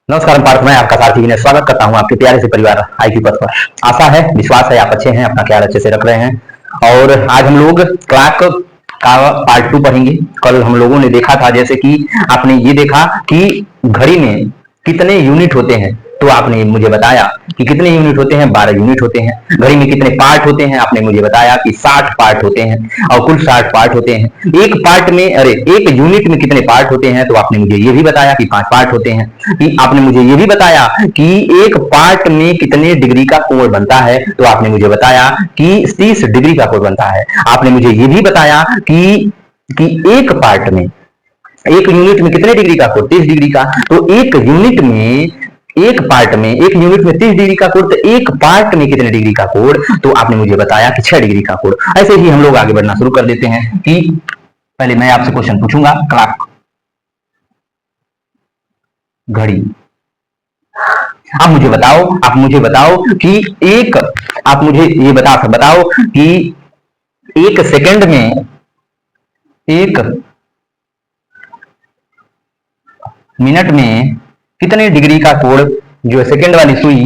नमस्कार पार्थ, मैं आपका साथी विनय स्वागत करता हूं आपके प्यारे से परिवार आईक्यू पथ पर। आशा है, विश्वास है आप अच्छे हैं, अपना ख्याल अच्छे से रख रहे हैं। और आज हम लोग क्लॉक का पार्ट 2 पढ़ेंगे। कल हम लोगों ने देखा था, जैसे कि आपने ये देखा कि घड़ी में कितने यूनिट होते हैं, तो आपने मुझे बताया कि कितने यूनिट होते हैं, 12 यूनिट होते हैं। घड़ी में कितने पार्ट होते हैं, आपने मुझे बताया कि 60 पार्ट होते हैं, और कुल 60 पार्ट होते हैं। एक पार्ट में एक यूनिट में कितने पार्ट होते हैं, तो आपने मुझे ये भी बताया कि 5 पार्ट होते हैं। कि आपने मुझे ये भी बताया कि एक पार्ट में कितने डिग्री का कोण बनता है, तो आपने मुझे बताया कि 30 डिग्री का कोण बनता है। आपने मुझे ये भी बताया कि एक पार्ट में, एक यूनिट में कितने डिग्री का कोण, 30 डिग्री का। तो एक यूनिट में, एक पार्ट में, एक यूनिट में 30 डिग्री का कोण, तो एक पार्ट में कितने डिग्री का कोण, तो आपने मुझे बताया कि 6 डिग्री का कोण। ऐसे ही हम लोग आगे बढ़ना शुरू कर देते हैं कि पहले मैं आपसे क्वेश्चन पूछूंगा। क्लॉक, घड़ी। आप मुझे बताओ कि एक, आप मुझे ये बताओ कि एक सेकंड में, एक मिनट में कितने डिग्री का कोण, जो सेकंड वाली सुई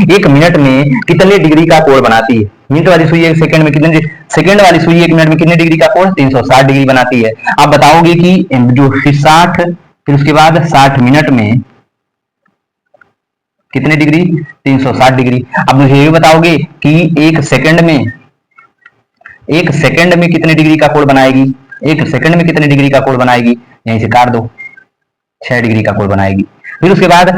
एक मिनट में कितने डिग्री का कोण बनाती है। मिनट वाली सुई एक सेकंड में कितने, सेकंड वाली सुई एक मिनट में कितने डिग्री का कोण, 360 डिग्री बनाती है। आप बताओगे कि जो 60, फिर उसके बाद 60 मिनट में कितने डिग्री, 360 डिग्री। अब मुझे ये बताओगे कि एक सेकंड में कितने डिग्री का कोण बनाएगी, एक सेकंड में कितने डिग्री का कोण बनाएगी, यहीं से काट दो, 6 डिग्री का कोण बनाएगी। फिर उसके बाद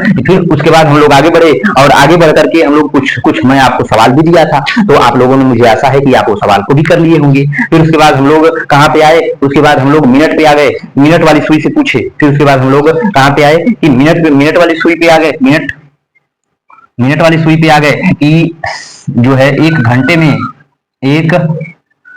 हम लोग आगे बढ़े, और आगे बढ़ करके हम लोग कुछ मैं आपको सवाल भी दिया था, तो आप लोगों ने, मुझे आशा है कि आप वो सवाल को भी कर लिए होंगे। फिर उसके बाद हम लोग कहाँ पे आए, उसके बाद हम लोग मिनट पे आ गए, मिनट वाली सुई से पूछे। फिर उसके बाद हम लोग कहाँ पे आए कि मिनट वाली सुई पे आ गए, मिनट वाली सुई पे आ गए कि जो है एक घंटे में, एक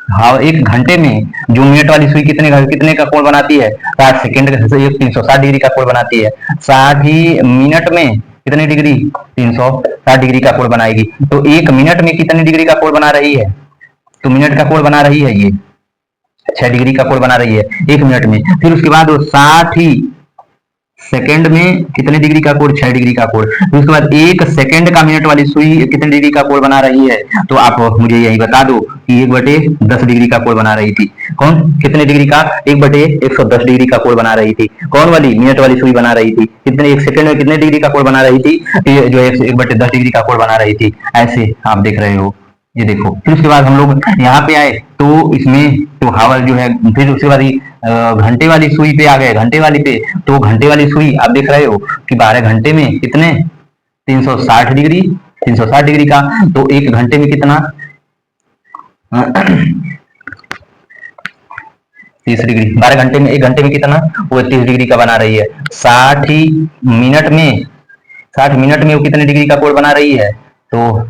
हाँ, एक घंटे में जो मिनट वाली सुई कितने का कोण बनाती है, 60 सेकेंड का, 360 डिग्री का कोण बनाती है। 60 ही मिनट में कितने डिग्री, 360 डिग्री का कोण बनाएगी। तो एक मिनट में कितने डिग्री का कोण बना रही है, तो मिनट का कोण बना रही है ये 6 डिग्री का कोण बना रही है एक मिनट में। फिर उसके बाद वो 60 ही सेकंड में कितने डिग्री का कोण, 6 डिग्री का कोण। फिर उसके बाद एक सेकंड का मिनट वाली सुई कितने डिग्री का कोण बना रही है, तो आप मुझे यही बता दो कि 1/10 डिग्री का कोण बना रही थी। कौन, कितने डिग्री का, 1/110 डिग्री का कोण बना रही थी। कौन वाली, मिनट वाली सुई बना रही थी। कितने, एक सेकंड में कितने डिग्री का कोण बना रही थी, जो 1/10 डिग्री का कोण बना रही थी। ऐसे आप देख रहे हो, ये देखो। फिर उसके बाद हम लोग यहाँ पे आए, तो इसमें तो हवा जो है, फिर उसके बाद घंटे वाली सुई पे आ गए, घंटे वाली पे। तो घंटे वाली सुई आप देख रहे हो कि 12 घंटे में कितने, 360 डिग्री, 360 डिग्री का। तो एक घंटे में कितना, 30 डिग्री। 12 घंटे में, एक घंटे में कितना, वो 30 डिग्री का बना रही है। 60 ही मिनट में, 60 मिनट में वो कितने डिग्री का कोण बना रही है, तो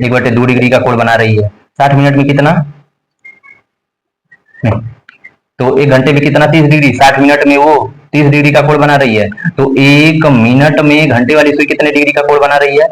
1/2 डिग्री का कोण बना रही है। 60 मिनट में कितना, तो एक घंटे में कितना, 30 डिग्री। 60 मिनट में वो 30 डिग्री का कोण बना रही है। तो एक मिनट में घंटे वाली सुई कितने डिग्री का कोण बना रही है,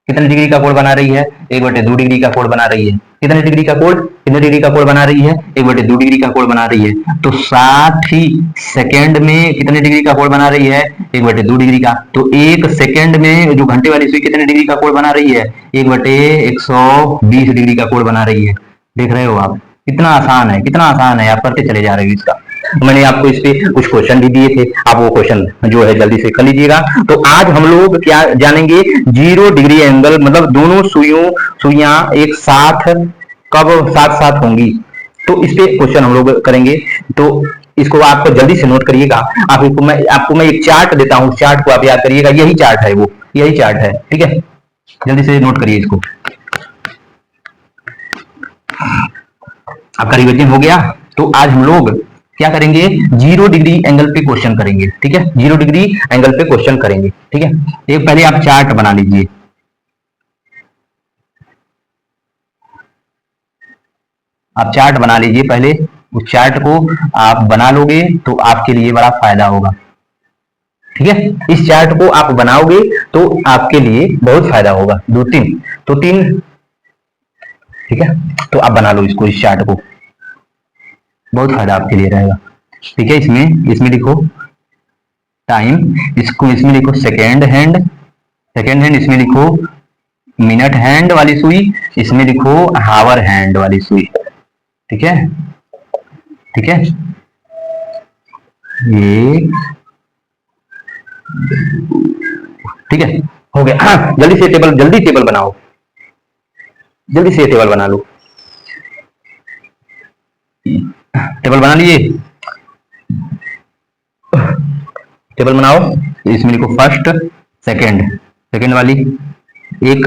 कितने डिग्री का कोण बना रही है, 1/2 डिग्री का कोण बना रही है। कितने डिग्री का कोण, कितने डिग्री का कोण बना रही है, 1/2 डिग्री का कोण बना रही है। तो 60 सेकेंड में कितने डिग्री का कोण बना रही है, 1/2 डिग्री का। तो एक सेकेंड में जो घंटे वाली सुई कितने डिग्री का कोण बना रही है, 1/120 डिग्री का कोण बना रही है। देख रहे हो आप, कितना आसान है, कितना आसान है, आप करते चले जा रहे हो इसका। मैंने आपको इस पे कुछ क्वेश्चन भी दिए थे, आप वो क्वेश्चन जो है जल्दी से कर लीजिएगा। तो आज हम लोग क्या जानेंगे, 0 डिग्री एंगल, मतलब दोनों सुइयां एक साथ कब साथ साथ होंगी, तो इस पे क्वेश्चन हम लोग करेंगे। तो इसको आप जल्दी से नोट करिएगा। आपको मैं एक चार्ट देता हूँ, चार्ट को आप याद करिएगा, यही चार्ट है, वो यही चार्ट है, ठीक है। जल्दी से नोट करिए इसको। आपका रिवीजन हो गया। तो आज हम लोग क्या करेंगे, 0 डिग्री एंगल पे क्वेश्चन करेंगे, ठीक है। 0 डिग्री एंगल पे क्वेश्चन करेंगे, ठीक है। एक पहले आप चार्ट बना लीजिए। आप चार्ट बना लीजिए पहले। उस चार्ट को आप बना लोगे तो आपके लिए बड़ा फायदा होगा, ठीक है। इस चार्ट को आप बनाओगे तो आपके लिए बहुत फायदा होगा। 2 3 तो 3, ठीक है। तो आप बना लो इसको, इस चार्ट को, बहुत फायदा आपके लिए रहेगा, ठीक है। इसमें लिखो टाइम, इसको इसमें लिखो सेकेंड हैंड, सेकेंड हैंड इसमें लिखो मिनट हैंड वाली सुई, इसमें लिखो हावर हैंड वाली सुई। ठीक है, ठीक है, ये ठीक है, हो गया। हाँ, जल्दी से टेबल, जल्दी टेबल बनाओ, जल्दी से टेबल बना लो। टेबल बना लिए, टेबल बनाओ। इसमें लिखो फर्स्ट, सेकंड, सेकंड वाली एक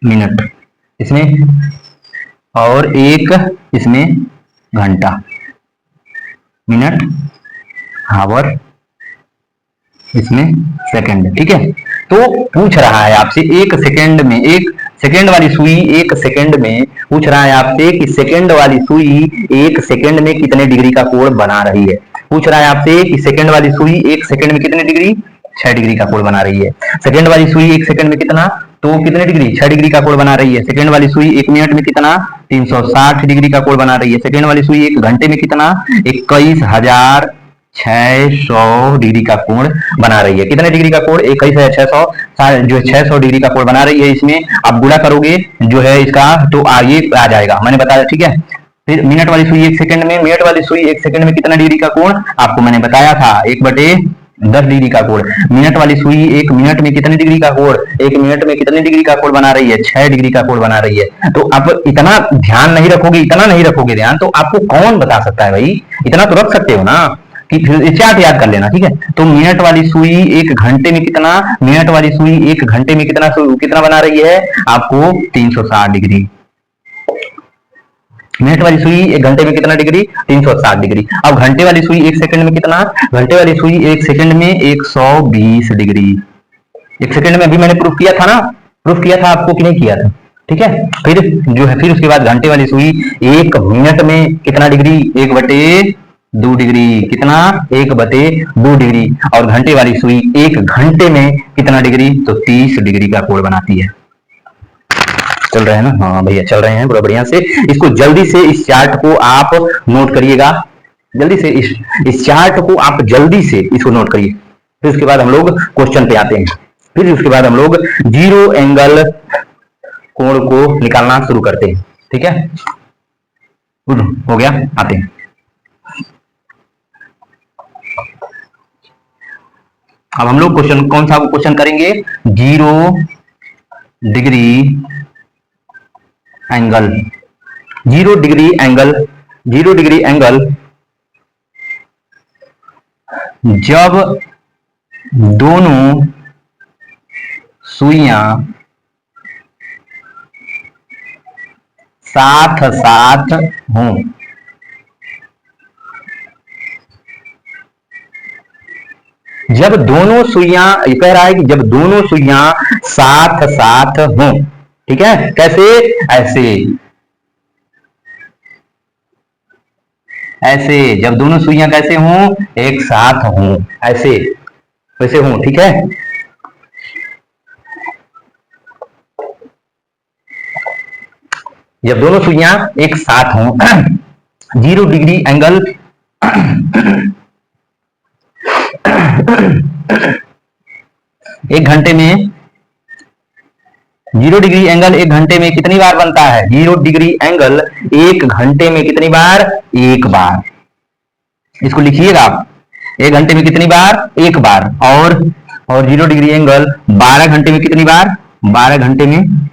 मिनट इसमें, और एक इसमें घंटा, मिनट, हावर, इसमें सेकंड। ठीक है, तो पूछ रहा है आपसे एक सेकंड में, एक सेकंड वाली सुई एक सेकंड में, पूछ रहा है आपसे कि सेकंड वाली सुई एक सेकंड में कितने डिग्री का कोण बना रही है। पूछ रहा है आपसे कि सेकंड वाली सुई एक सेकंड में कितने डिग्री, 6 डिग्री का कोण बना रही है। सेकंड वाली सुई एक सेकंड में कितना, तो कितने डिग्री, 6 डिग्री का कोण बना रही है। सेकंड वाली सुई एक मिनट में कितना, 360 डिग्री का कोण बना रही है। सेकंड वाली सुई एक घंटे में कितना, 21,600 डिग्री का कोण बना रही है। कितने डिग्री का कोण, 21,600, जो 600 डिग्री का कोण बना रही है। इसमें आप गुणा करोगे जो है इसका, तो ये आ जाएगा, मैंने बताया। ठीक है, फिर मिनट वाली सुई एक सेकंड में, मिनट वाली सुई एक सेकंड में कितना डिग्री का कोण, आपको मैंने बताया था 1/10 डिग्री का कोण। मिनट वाली सुई एक मिनट में कितने डिग्री का कोण, एक मिनट में कितने डिग्री का कोण बना रही है, 6 डिग्री का कोण बना रही है। तो आप इतना ध्यान नहीं रखोगे, इतना नहीं रखोगे ध्यान, तो आपको कौन बता सकता है भाई, इतना तो रख सकते हो ना, कि फिर चार्ट याद कर लेना। ठीक है, तो मिनट वाली सुई एक घंटे में कितना, मिनट वाली सुई एक घंटे में कितना कितना बना रही है, आपको 360 डिग्री। मिनट वाली सुई एक घंटे में कितना डिग्री, 360 डिग्री। अब घंटे वाली सुई एक सेकंड में कितना, घंटे वाली सुई एक सेकंड में 120 डिग्री। एक सेकंड में अभी मैंने प्रूफ किया था ना, प्रूफ किया था आपको कि नहीं किया था। ठीक है, फिर जो है, फिर उसके बाद घंटे वाली सुई एक मिनट में कितना डिग्री, 1/2 डिग्री, कितना, 1/2 डिग्री। और घंटे वाली सुई एक घंटे में कितना डिग्री, तो 30 डिग्री का कोण बनाती है। चल रहे हैं ना, हाँ भैया चल रहे हैं बड़ा बढ़िया से। इसको जल्दी से इस चार्ट को आप नोट करिएगा, जल्दी से इस चार्ट को आप जल्दी से इसको नोट करिए। फिर उसके बाद हम लोग क्वेश्चन पे आते हैं, फिर उसके बाद हम लोग जीरो एंगल कोण को निकालना शुरू करते हैं। ठीक है, हो गया, आते हैं। अब हम लोग क्वेश्चन, कौन सा क्वेश्चन करेंगे, 0 degree angle, 0 degree angle, 0 degree angle जब दोनों सुइयां साथ साथ हों, जब दोनों सुइयां, ये कह रहा है कि जब दोनों सुइयां साथ साथ हों। ठीक है, कैसे, ऐसे, ऐसे, जब दोनों सुइयां कैसे हों, एक साथ हों, ऐसे, वैसे हों। ठीक है, जब दोनों सुइयां एक साथ हों, 0 डिग्री एंगल एक घंटे में, 0 डिग्री एंगल एक घंटे में कितनी बार बनता है, 0 डिग्री एंगल एक घंटे में कितनी बार, एक बार। इसको लिखिएगा आप, एक घंटे में कितनी बार, एक बार। और 0 डिग्री एंगल 12 घंटे में कितनी बार, 12 घंटे में,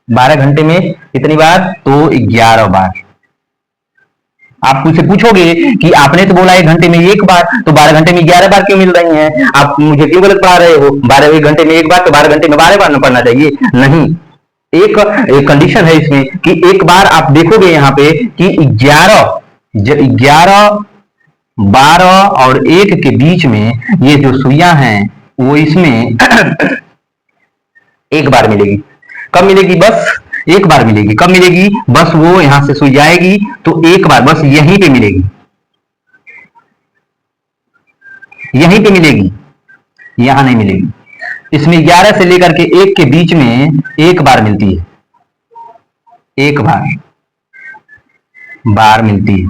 12 घंटे में कितनी बार, तो 11 बार। आप मुझसे पूछोगे कि आपने तो बोला एक घंटे में एक बार, तो 12 घंटे में 11 बार क्यों मिल रही हैं, आप मुझे क्यों गलत पढ़ा रहे हो, 12 एक घंटे में एक बार, तो 12 घंटे में 12 बार न पढ़ना चाहिए, नहीं। एक कंडीशन है इसमें कि एक बार आप देखोगे यहाँ पे कि 11, 12 और 1 के बीच में ये जो सुइयां हैं वो इसमें एक बार मिलेगी। कब मिलेगी, बस एक बार मिलेगी। कब मिलेगी, बस वो यहां से सुई जाएगी तो एक बार बस यहीं पे मिलेगी, यहीं पे मिलेगी, यहां नहीं मिलेगी। इसमें 11 से लेकर के 1 के बीच में एक बार मिलती है, एक बार, बार मिलती है,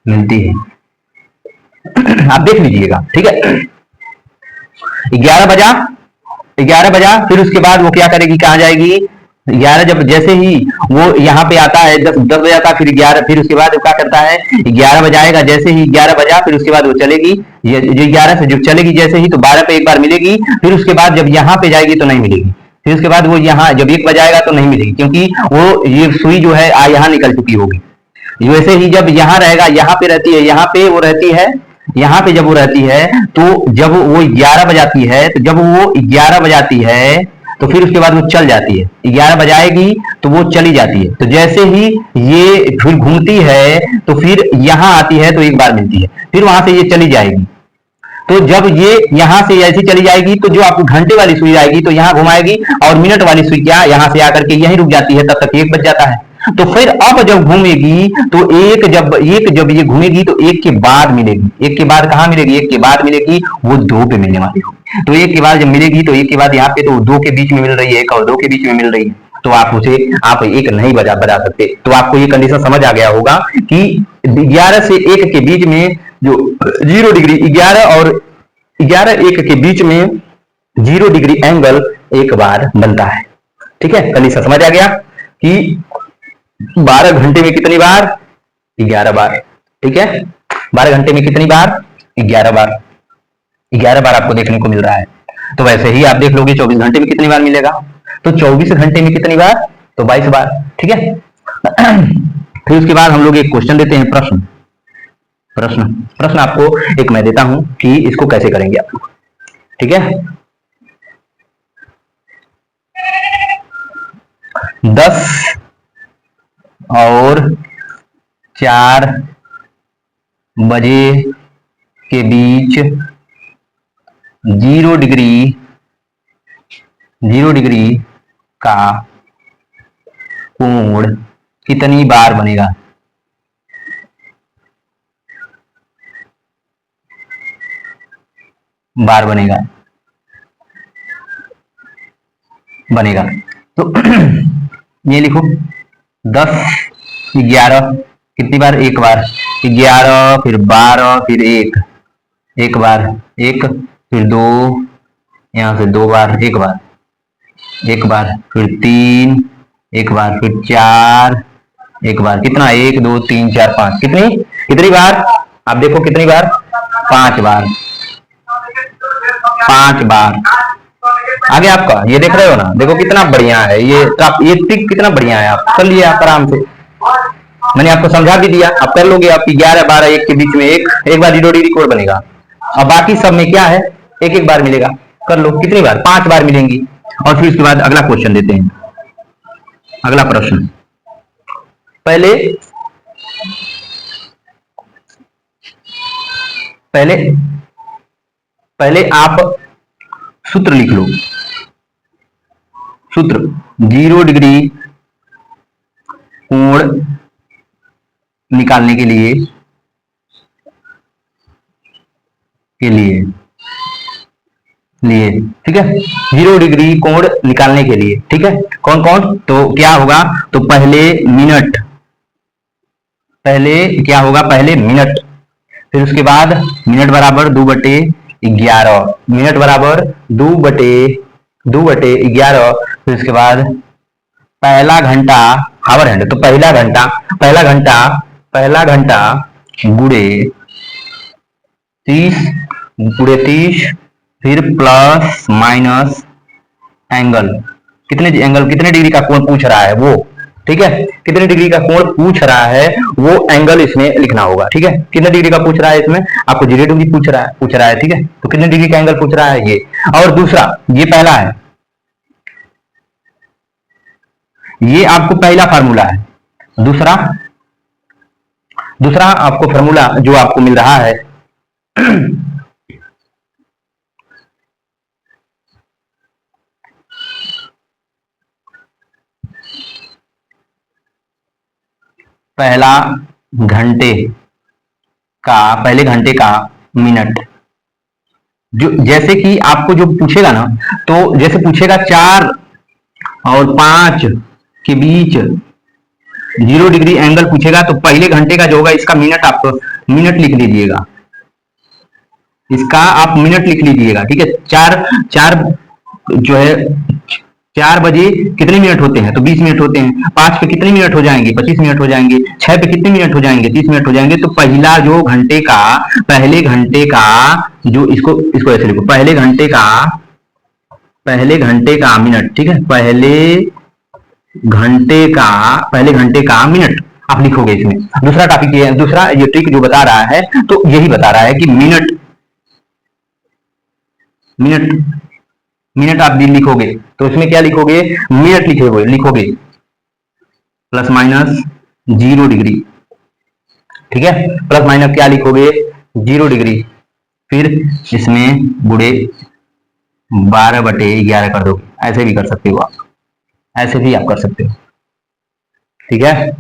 मिलती है। आप देख लीजिएगा, ठीक है। 11 बजा, 11 बजा, फिर उसके बाद वो क्या करेगी, कहाँ जाएगी, 11 जब जैसे ही वो यहाँ पे आता है, 10 बजे आता है, फिर 11, फिर उसके बाद क्या करता है, 11 बजाएगा, जैसे ही 11 बजा फिर उसके बाद वो चलेगी, ये जो 11 से जो चलेगी जैसे ही, तो 12 पे एक बार मिलेगी, फिर उसके बाद जब यहाँ पे जाएगी तो नहीं मिलेगी, फिर उसके बाद वो यहाँ जब 1 बजाएगा तो नहीं मिलेगी, क्योंकि वो ये सुई जो है यहाँ निकल चुकी होगी। वैसे ही जब यहाँ रहेगा, यहाँ पे रहती है, यहाँ पे वो रहती है, यहाँ पे जब वो रहती है, तो जब वो 11 बजाती है, तो जब वो 11 बजाती है तो फिर उसके बाद वो चल जाती है, 11 बजाएगी तो वो चली जाती है, तो जैसे ही ये फिर घूमती है तो फिर यहाँ आती है तो एक बार मिलती है, फिर वहां से ये चली जाएगी, तो जब ये यहाँ से ऐसी चली जाएगी तो जो आपको घंटे वाली सुई आएगी तो यहाँ घुमाएगी, और मिनट वाली सुई क्या यहाँ से आकर के यहीं रुक जाती है, तब तक 1 बज जाता है। तो फिर अब जब घूमेगी तो एक जब ये घूमेगी तो 1 के बाद मिलेगी, 1 के बाद कहाँ मिलेगी, 1 के बाद मिलेगी, वो 2 पे मिलने वाली होगी। तो 1 के बाद जब मिलेगी तो 1 के बाद यहाँ पे तो 2 के बीच में मिल रही है, 1 और 2 के बीच में मिल रही है, तो आप उसे आप 1 नहीं बजा सकते। तो आपको ये कंडीशन समझ आ गया होगा कि 11 से 1 के बीच में जो 0 डिग्री, 11 और 1 के बीच में 0 डिग्री एंगल एक बार बनता है, ठीक है। कंडीशन समझ आ गया कि 12 घंटे में कितनी बार, 11 बार, ठीक है। 12 घंटे में कितनी बार, 11 बार, 11 बार आपको देखने को मिल रहा है। तो वैसे ही आप देख लोगे 24 घंटे में कितनी बार मिलेगा, तो 24 घंटे में कितनी बार, तो 22 बार, ठीक है। फिर उसके बाद हम लोग एक क्वेश्चन देते हैं, प्रश्न प्रश्न प्रश्न आपको एक मैं देता हूं कि इसको कैसे करेंगे आप लोग, ठीक है। 10 और 4 बजे के बीच 0 डिग्री का कोण कितनी बार बनेगा, बार बनेगा, तो ये लिखो 10 11 कितनी बार, 1 बार, 11 फिर 12 फिर 1 बार, 1 फिर 2, यहां से 2 बार, 1 बार, 1 बार, फिर 3 1 बार, फिर 4 1 बार, कितना 1 2 3 4 5, कितनी बार, आप देखो कितनी बार, 5 बार, 5 बार। आगे आपका ये देख रहे हो ना, देखो कितना बढ़िया है ये, तो आप ये ट्रिक कितना बढ़िया है, आप कर लिए आप आराम से, मैंने आपको समझा भी दिया, आप कर लोगे। आपकी 11 12 1 के बीच में एक बार 0 डिग्री कोण बनेगा, और बाकी सब में क्या है, एक बार मिलेगा, कर लो कितनी बार, 5 बार मिलेंगी। और फिर उसके बाद अगला क्वेश्चन देते हैं, अगला प्रश्न। पहले पहले पहले आप सूत्र लिख लो, सूत्र 0 डिग्री कोण निकालने के लिए ठीक है, 0 डिग्री कोण निकालने के लिए, ठीक है। कौन कौन, तो क्या होगा, तो पहले क्या होगा, पहले मिनट, फिर उसके बाद मिनट बराबर 2/11, मिनट बराबर 2/11, फिर उसके बाद पहला घंटा, हावर हैंड, तो पहला घंटा गुणे 30 फिर प्लस माइनस एंगल, कितने डिग्री का कोण पूछ रहा है वो, ठीक है, कितने डिग्री का कोण पूछ रहा है वो एंगल इसमें लिखना होगा, ठीक है। कितने डिग्री का पूछ रहा है, इसमें आपको 0 डिग्री पूछ रहा है, ठीक है, तो कितने डिग्री का एंगल पूछ रहा है ये। और दूसरा, ये पहला है, ये आपको पहला फार्मूला है, दूसरा आपको फार्मूला जो आपको मिल रहा है पहले घंटे का मिनट, जो जैसे कि आपको जो पूछेगा ना, तो जैसे पूछेगा 4 और 5 के बीच 0 डिग्री एंगल पूछेगा, तो पहले घंटे का जो होगा इसका मिनट आप मिनट लिख लीजिएगा, इसका आप मिनट लिख लीजिएगा, ठीक है। चार चार जो है 4 बजे कितने मिनट होते हैं, तो 20 मिनट होते हैं। 5 पे कितने मिनट हो जाएंगे, 25 मिनट हो जाएंगे। 6 पे कितने मिनट हो जाएंगे, 30 मिनट हो जाएंगे। तो पहला जो घंटे का, पहले घंटे का जो इसको इसको ऐसे लिखो, पहले घंटे का मिनट, ठीक है। पहले घंटे का मिनट आप लिखोगे इसमें। दूसरा टॉपिक ये, दूसरा ये ट्रिक जो बता रहा है, तो यही बता रहा है कि मिनट मिनट मिनट आप भी लिखोगे, तो इसमें क्या लिखोगे, मिनट लिखोगे +- 0 डिग्री, ठीक है। प्लस माइनस क्या लिखोगे, 0 डिग्री। फिर इसमें गुड़े 12/11 कर दोगे। ऐसे भी कर सकते हो आप, ऐसे भी आप कर सकते हो, ठीक है।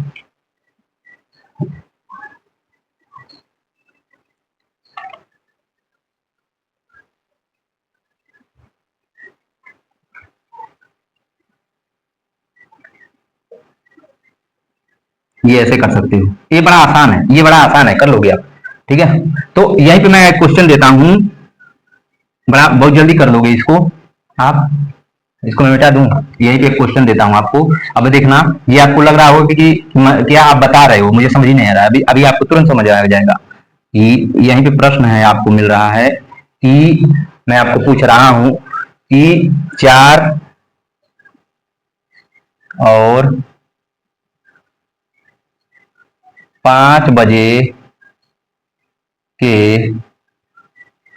ये ऐसे कर सकते हो, ये बड़ा आसान है, ये बड़ा आसान है, कर लोगे आप, ठीक है। तो यहीं पे मैं एक क्वेश्चन देता हूं, बड़ा बहुत जल्दी कर लोगे इसको आप। इसको मैं मिटा दूं, यहीं पे एक क्वेश्चन देता हूं आपको। अब देखना, ये आपको लग रहा होगा कि क्या आप बता रहे हो, मुझे समझ ही नहीं आ रहा है। अभी अभी आपको तुरंत समझ आ जाएगा कि यहीं पे प्रश्न है, आपको मिल रहा है कि मैं आपको पूछ रहा हूं कि 4 और 5 बजे के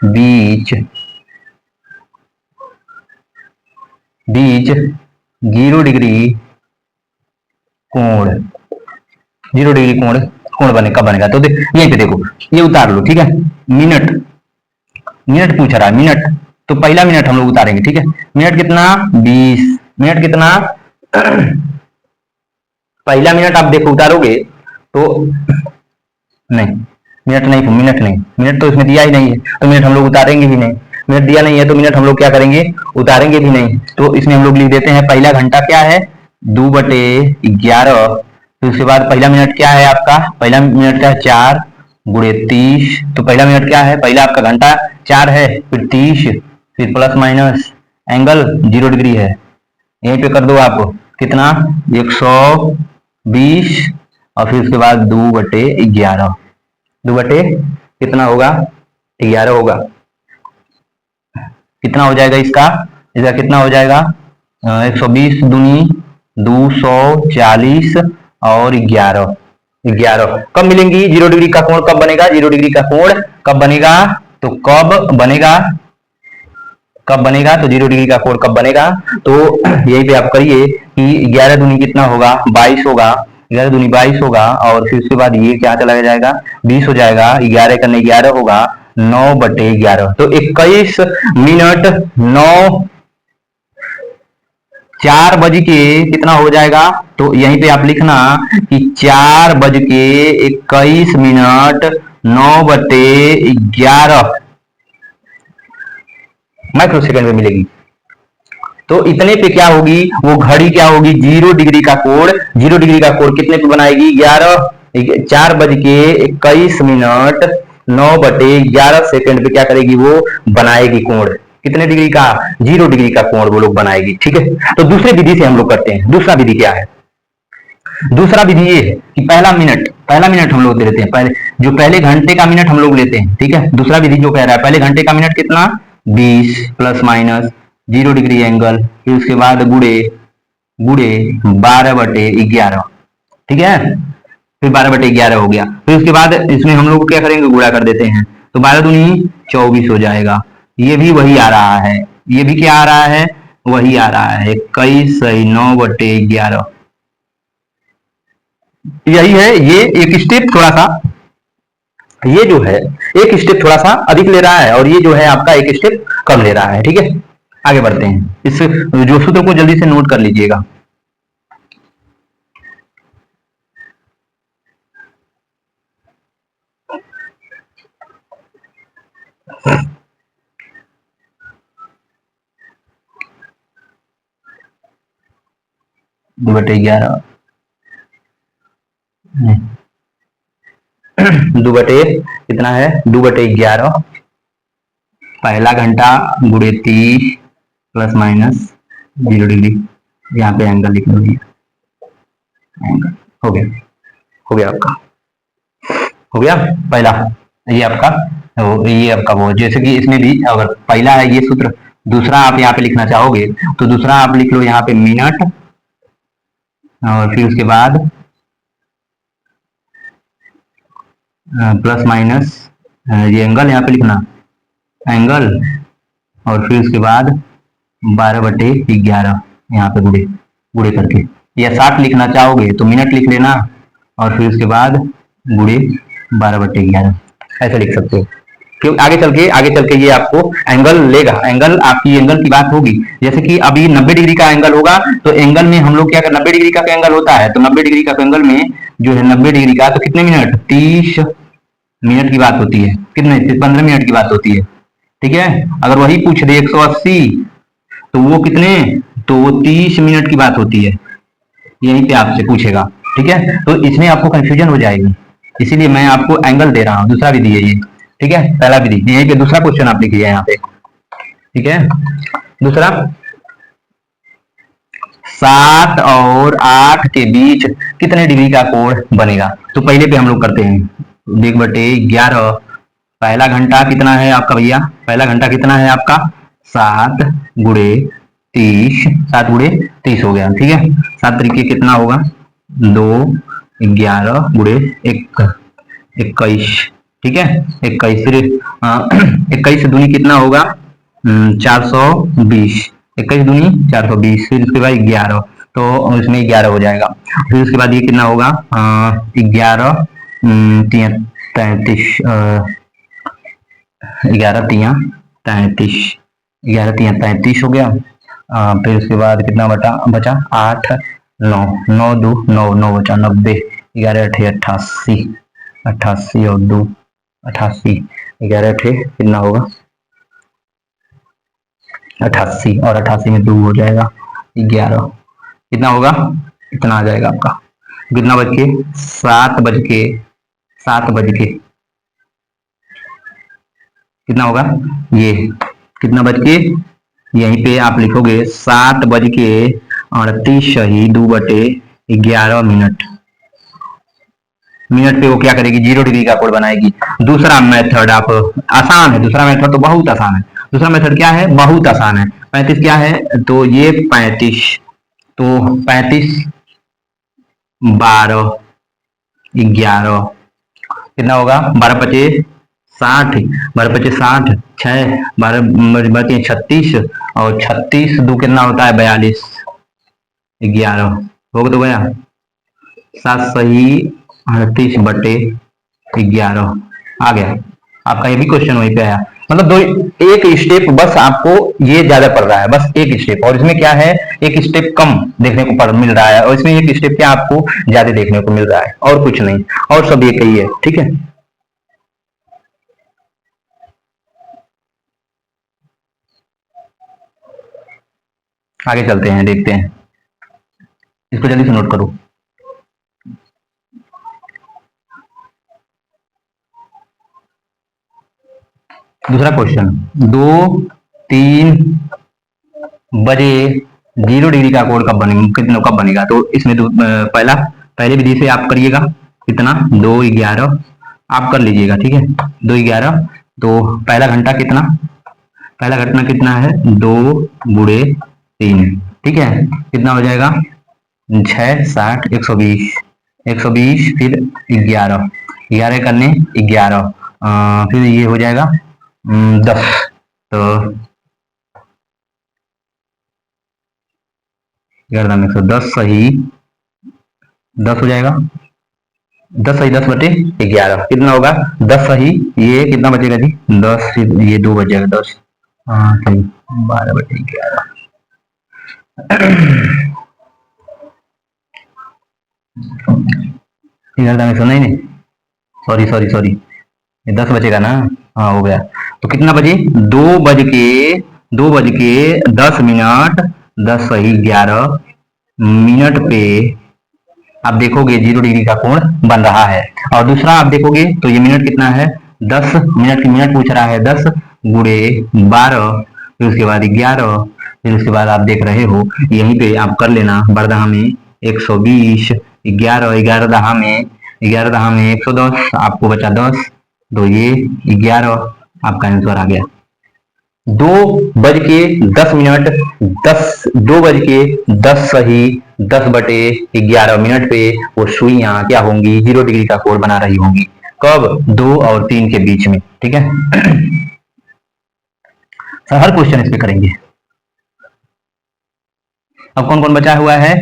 बीच बीच 0 डिग्री कोण, 0 डिग्री कोण कोण बने कब बनेगा, तो यहीं पे देखो, ये उतार लो, ठीक है। मिनट मिनट पूछ रहा है, मिनट, तो पहला मिनट हम लोग उतारेंगे, ठीक है। मिनट कितना, 20 मिनट कितना पहला मिनट आप देखो उतारोगे तो नहीं, मिनट तो इसमें दिया ही नहीं है, तो मिनट हम लोग उतारेंगे भी नहीं। मिनट दिया नहीं है तो मिनट हम लोग क्या करेंगे, उतारेंगे भी नहीं। तो इसमें हम लोग लिख देते हैं, पहला घंटा क्या है, 2/11। फिर उसके बाद पहला मिनट क्या है आपका, पहला मिनट क्या है, 4 × 30। तो पहला मिनट क्या है, पहला आपका घंटा 4 है, फिर 30, फिर प्लस माइनस एंगल 0 डिग्री है। यहीं पे कर दो आप, कितना, 120। और फिर उसके बाद 2/11, 2 बटे कितना होगा, 11 होगा। कितना हो जाएगा इसका, कितना हो जाएगा, 120 दूनी 240 और 11 कब मिलेंगी, 0 डिग्री का कोण कब बनेगा, 0 डिग्री का कोण कब बनेगा, तो कब बनेगा, तो 0 डिग्री का कोण कब बनेगा। तो यही पे आप करिए कि 11 दूनी कितना होगा, 22 होगा, 11 दूनी 22 होगा। और फिर उसके बाद ये क्या चला जाएगा, 20 हो जाएगा, 11 करने 11 होगा, 9/11। तो 21 मिनट 4 बज के कितना हो जाएगा, तो यहीं पे आप लिखना कि 4 बज के 21 मिनट 9/11 माइक्रो सेकंड में मिलेगी। तो इतने पे क्या होगी, वो घड़ी क्या होगी, 0 डिग्री का कोण, 0 डिग्री का कोण कितने पे बनाएगी, 4 बज के 21 मिनट 9/11 पे क्या करेगी, वो बनाएगी कोण। कितने डिग्री का, 0 डिग्री का कोण वो लोग बनाएगी, ठीक है। तो दूसरे विधि से हम लोग करते हैं। दूसरा विधि क्या है, दूसरा विधि ये है कि पहला मिनट हम लोग दे देते हैं, पहले जो पहले घंटे का मिनट हम लोग लेते हैं, ठीक है। दूसरा विधि जो कह रहा है, पहले घंटे का मिनट कितना, 20 प्लस माइनस 0 डिग्री एंगल, फिर उसके बाद गुड़े गुड़े 12/11, ठीक है। फिर 12/11 हो गया। फिर उसके बाद इसमें हम लोग क्या करेंगे, गुणा कर देते हैं, तो 12 दूनी 24 हो जाएगा। ये भी वही आ रहा है, ये भी क्या आ रहा है, वही आ रहा है, 21/9/11। यही है, ये एक स्टेप थोड़ा सा, ये जो है एक स्टेप थोड़ा सा अधिक ले रहा है, और ये जो है आपका एक स्टेप कम ले रहा है, ठीक है। आगे बढ़ते हैं, इस जो सूत्र को जल्दी से नोट कर लीजिएगा। दो बटे 11, 2 बटे कितना है, 2/11 पहला घंटा गुणे 30 प्लस माइनस 0 डिग्री, यहाँ पे एंगल लिख लो, एंगल हो गया, हो गया आपका, हो गया पहला, ये आपका ये आपका वो, जैसे कि इसमें भी अगर पहला है ये सूत्र, दूसरा आप यहाँ पे लिखना चाहोगे तो दूसरा आप लिख लो यहाँ पे मिनट, और फिर उसके बाद प्लस माइनस ये एंगल यहाँ पे लिखना, एंगल, और फिर उसके बाद 12/11 यहाँ पे गुड़े गुड़े करके, या 60 लिखना चाहोगे तो मिनट लिख लेना, और फिर उसके बाद गुड़े 12/11 ऐसे लिख सकते हो। क्यों आगे चल के ये आपको एंगल लेगा, एंगल आपकी एंगल की बात होगी, जैसे कि अभी 90 डिग्री का एंगल होगा तो एंगल में हम लोग क्या कर, 90 डिग्री का एंगल होता है तो 90 डिग्री का एंगल में जो है 90 डिग्री का तो कितने मिनट, 30 मिनट की बात होती है, कितने 15 मिनट की बात होती है, ठीक है। अगर वही पूछ दे 180 तो वो कितने, तो वो 30 मिनट की बात होती है, यहीं पे आपसे पूछेगा, ठीक है। तो इसमें आपको कंफ्यूजन हो जाएगी, इसीलिए मैं आपको एंगल दे रहा हूँ, दूसरा विधि है ये, ठीक है, पहला विधि यहीं पे, दूसरा क्वेश्चन आप लिखिए यहाँ पे, ठीक है। दूसरा 7 और 8 के बीच कितने डिग्री का कोण बनेगा, तो पहले पे हम लोग करते हैं 1/11, पहला घंटा कितना है आपका भैया, पहला घंटा कितना है आपका 7 गुणे 30, 7 गुणे 30 हो गया, ठीक है। 7 तरीके कितना होगा 2, 11 गुणे 21, ठीक है, 21, फिर 21 दूनी कितना होगा 420, 21 दूनी 420, फिर उसके बाद 11, तो इसमें 11 हो जाएगा, फिर उसके बाद ये कितना होगा 11 33, 11 तिया 33, 11 तिया 33 हो गया, फिर उसके बाद कितना बचा 8 9 9 2 9 9 बचा 90, 11 अठे 88, 88 और 2 88, 11 अठे कितना होगा 88, और 88 में 2 हो जाएगा 11, कितना होगा, इतना आ जाएगा आपका, कितना बज के 7 बज के कितना होगा, ये कितना बज के, यहीं पे आप लिखोगे 7:38 सही 2/11 मिनट, मिनट पे वो क्या करेगी 0 डिग्री का कोण बनाएगी। दूसरा मेथड आप आसान है, दूसरा मेथड तो बहुत आसान है, दूसरा मेथड क्या है, बहुत आसान है, 35 क्या है, तो ये 35, तो 35 12 11 कितना होगा 12×5 60, 12×5 60, 6 12 36, और 36 2 कितना होता है 42, 11 हो तो गया 7 सही 38/11 आ गया आपका, ये भी क्वेश्चन वहीं पे आया, मतलब दो एक स्टेप बस आपको ये ज्यादा पड़ रहा है, बस एक स्टेप, और इसमें क्या है एक स्टेप कम देखने को मिल रहा है, और इसमें एक स्टेप क्या आपको ज्यादा देखने को मिल रहा है, और कुछ नहीं, और सब एक ही है, ठीक है। आगे चलते हैं, देखते हैं, इसको जल्दी से नोट करो। दूसरा क्वेश्चन 2-3 बजे 0 डिग्री का कोण कब बनेगा, तो इसमें पहले विधि से आप करिएगा, कितना 2-11 आप कर लीजिएगा, ठीक है 2-11, तो पहला घंटा कितना, पहला घटना कितना है 2 गुणे 3, ठीक है, कितना हो जाएगा 6 60 120, फिर 11 करने 11, फिर ये हो जाएगा 10, तो 110 सही 10 हो जाएगा, 10 सही 10/11 कितना होगा 10 सही, ये कितना बचेगा जी 10, ये 2 बच जाएगा 10, हाँ सही 12/11 सुना ही नहीं, सॉरी ये 10 बचेगा ना, हाँ हो गया, तो कितना बजे 2:10 10 सही 11 मिनट पे आप देखोगे 0 डिग्री का कोण बन रहा है, और दूसरा आप देखोगे तो ये मिनट कितना है 10 मिनट की, मिनट पूछ रहा है 10, गुणे 12, फिर उसके बाद 11, फिर उसके बाद आप देख रहे हो यहीं पे आप कर लेना, बरदहा में 120, 11, 11 दहा में 110, आपको बचा 10, तो ये 11 आपका आंसर आ गया। 2:10, 2:10 सही 10/11 पे वो सुइयां क्या होंगी, 0 डिग्री का कोण बना रही होंगी। कब? 2 और 3 के बीच में। ठीक है। हर क्वेश्चन इस पे करेंगे। अब कौन कौन बचा हुआ है?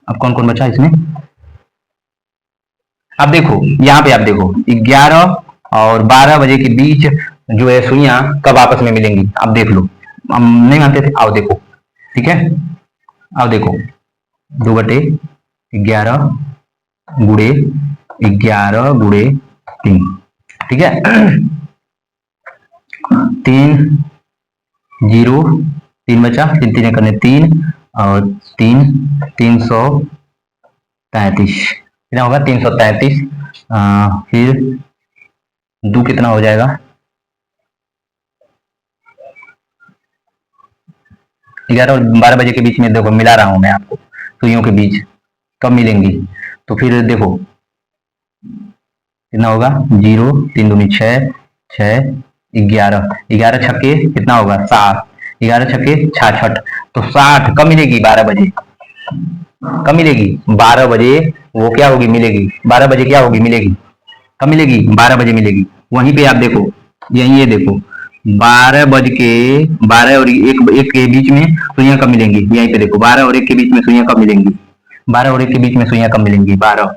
अब कौन कौन बचा इसमें? अब देखो यहाँ पे, आप देखो 11 और 12 बजे के बीच जो है सुइयां कब आपस में मिलेंगी, आप देख लो। हम नहीं मानते थे, आओ देखो। ठीक है, आओ देखो। 2/11 गुणे 11 गुणे 3। ठीक है। 3 0 3 बचा, 3 3 करने 3 और 3 333 कितना होगा? 333। फिर 2 कितना हो जाएगा? 11 और 12 बजे के बीच में देखो मिला रहा हूं मैं आपको, सुइयों के बीच कब मिलेंगी। तो फिर देखो कितना होगा? 0 3 दूनी 6, 6 11, 11 छक्के कितना होगा? 7, 11 छक्के 66, तो 60 कब मिलेगी? 12 बजे। कब मिलेगी? 12 बजे वो क्या होगी? मिलेगी। 12 बजे क्या होगी? मिलेगी। कब मिलेगी? 12 बजे मिलेगी। वहीं पे आप देखो, यही ये देखो 12 और 1 के बीच में सुइयां कब मिलेंगी? यहीं पे देखो 12 और 1 के बीच में सुइयां कब मिलेंगी? 12 और 1 के बीच में सुइयां कब मिलेंगी? 12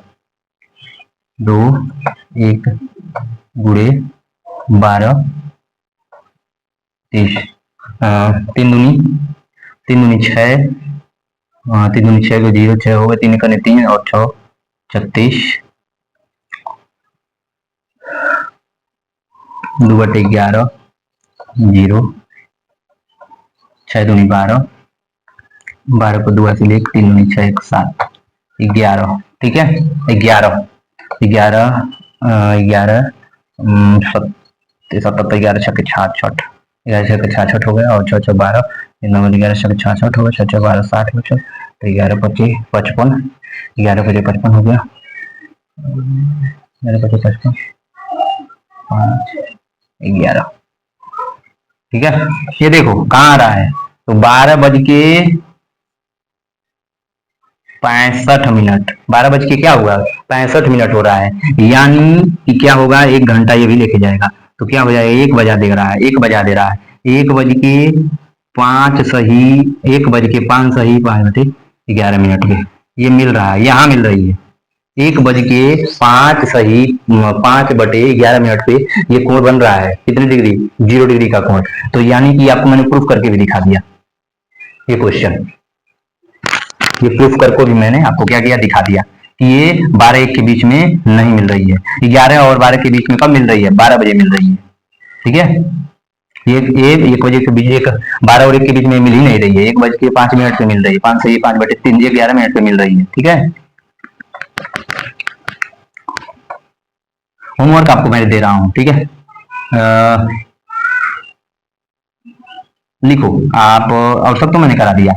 2 1 गुणे 12 30, 3 दूनी 6, 3 दूनी 6 को 0 6 हो गए, 3 करने 3 और 6 36, 2/11 0, 6 दूनी 12, 12 को 2 से ले 3 दूनी 6 1 7 11। ठीक है, 11 11 11 77 11 छक्के 66, 11 छक्के 66 हो गया और 6 6 12, 11 छक्के 66 हो गया, 6 6 12 60 बचा, तो 11 25 55, 11 बजे 55 हो गया, 11 बजे 55 5 11। ठीक है, ये देखो कहाँ आ रहा है? तो 12:65, 12 बज के क्या हुआ? 65 हो रहा है, यानी कि क्या होगा? 1 घंटा ये भी लेके जाएगा, तो क्या हो जाएगा? 1 बजा दे रहा है, 1 बजा दे रहा है, 1 बज के 5 सही, 1 बज के 5 सही 5/11 पे ये मिल रहा है, यहाँ मिल रही है। 1 बज के 5 सही 5/11 पे ये कोण बन रहा है, कितने डिग्री? 0 डिग्री का कोण। तो यानी कि आपको मैंने प्रूफ करके भी दिखा दिया ये क्वेश्चन, ये प्रूफ करके भी मैंने आपको क्या किया? दिखा दिया कि ये 12 1 के बीच में नहीं मिल रही है, 11 और 12 के बीच में कब मिल रही है? 12 बजे मिल रही है। ठीक है, एक बजे के बीच, 12 और 1 के बीच में मिल ही नहीं रही है, 1 बज के 5 मिनट पे मिल रही है, 5 से 5/3 11 मिनट पे मिल रही है। ठीक है, होमवर्क आपको मैं दे रहा हूं। ठीक है, लिखो आप, और सब तो मैंने करा दिया,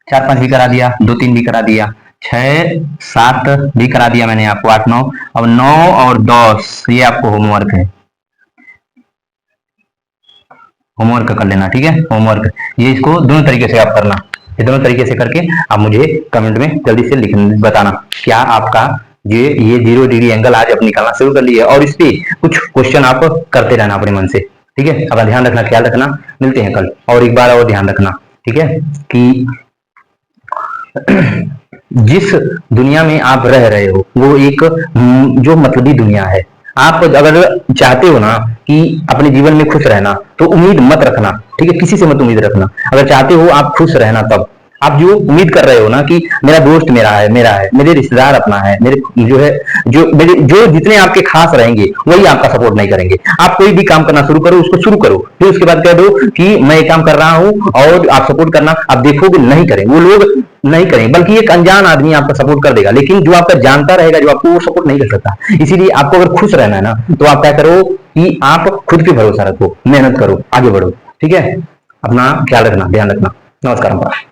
4 5 भी करा दिया, 2 3 भी करा दिया, 6 7 भी करा दिया मैंने आपको, 8 9, अब 9 और 10 ये आपको होमवर्क है, होमवर्क कर लेना। ठीक है, होमवर्क ये इसको दोनों तरीके से आप करना, ये दोनों तरीके से करके आप मुझे कमेंट में जल्दी से लिख बताना क्या आपका ये 0 डिग्री एंगल आज आप निकालना शुरू कर लिए, और इस पे कुछ क्वेश्चन आप करते रहना अपने मन से। ठीक है, अपना ध्यान रखना, ख्याल रखना, मिलते हैं कल। और एक बार और ध्यान रखना, ठीक है, कि जिस दुनिया में आप रह रहे हो वो एक जो मतलबी दुनिया है। आप अगर चाहते हो ना कि अपने जीवन में खुश रहना, तो उम्मीद मत रखना। ठीक है, किसी से मत उम्मीद रखना। अगर चाहते हो आप खुश रहना, तब आप जो उम्मीद कर रहे हो ना कि मेरा दोस्त मेरा है, मेरे रिश्तेदार अपना है, मेरे जो है मेरे जो जितने आपके खास रहेंगे वही आपका सपोर्ट नहीं करेंगे। आप कोई भी काम करना शुरू करो, उसको शुरू करो, फिर उसके बाद कह दो कि मैं ये काम कर रहा हूं और आप सपोर्ट करना। आप देखोगे नहीं करेंगे वो लोग, नहीं करेंगे, बल्कि एक अनजान आदमी आपका सपोर्ट कर देगा, लेकिन जो आपका जानता रहेगा, जो आपको, वो सपोर्ट नहीं कर सकता। इसीलिए आपको अगर खुश रहना है ना, तो आप क्या करो कि आप खुद पे भरोसा रखो, मेहनत करो, आगे बढ़ो। ठीक है, अपना ख्याल रखना, ध्यान रखना। नमस्कार।